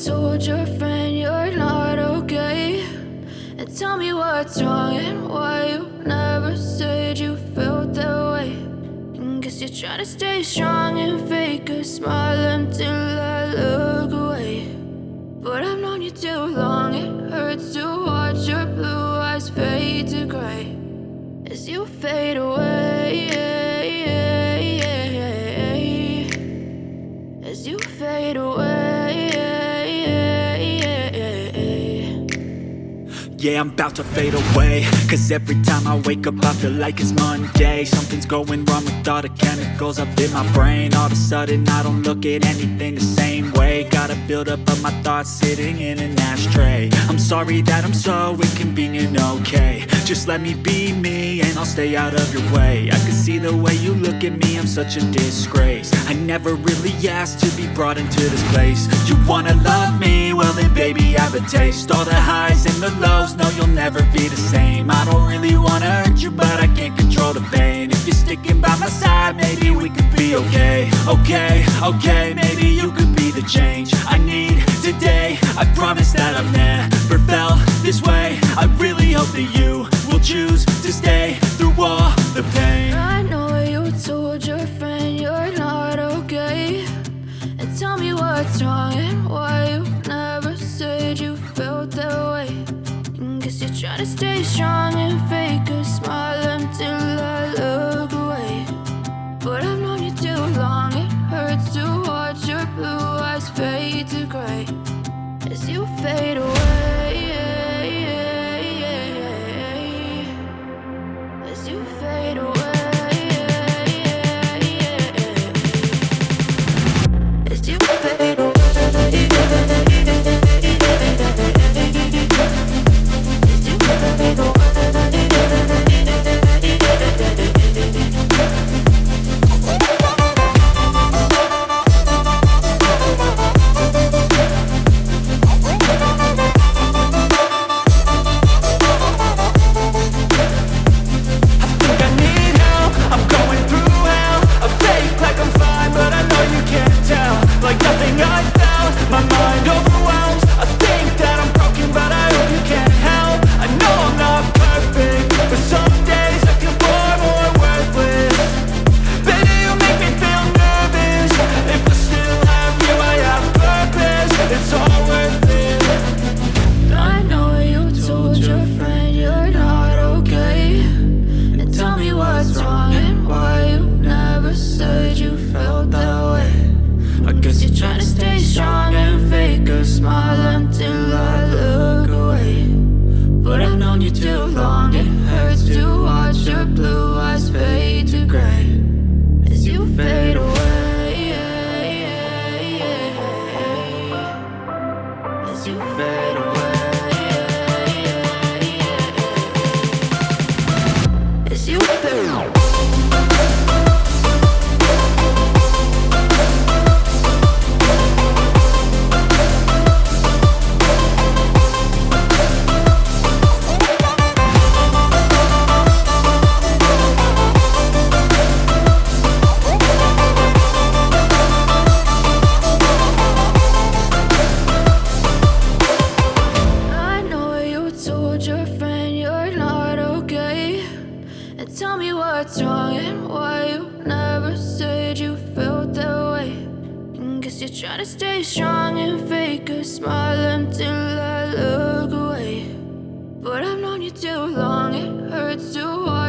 told your friend you're not okay? And tell me what's wrong and why you never said you felt that way. And guess you're trying to stay strong and fake a smile until I look away. But I've known you too long, it hurts to watch your blue eyes fade to gray as you fade away, as you fade away. Yeah, I'm about to fade away, cause every time I wake up I feel like it's Monday. Something's going wrong with all the chemicals up in my brain. All of a sudden I don't look at anything the same way. Got a buildup of my thoughts sitting in an ashtray. I'm sorry that I'm so inconvenient, okay? Just let me be me and I'll stay out of your way. I can see the way you look at me, I'm such a disgrace. I never really asked to be brought into this place. You wanna love me? Well then baby I have a taste. All the highs and the lows, no you'll never be the same. I don't really wanna hurt you but I can't control the pain. If you're sticking by my side maybe we could be okay. Okay, maybe you could be the change I need today. I promise that I've never felt this way. I really hope that you will choose to stay through all the pain. I know you told your friend you're not okay. And tell me what's wrong and why you never said you felt that way. And guess you're trying to stay strong and fake a smile until I look away. But I've known you too long, it hurts to watch your blue eyes fade to gray as you fade away, as you fade away, as you fade away. But I've known you too long, it hurts to watch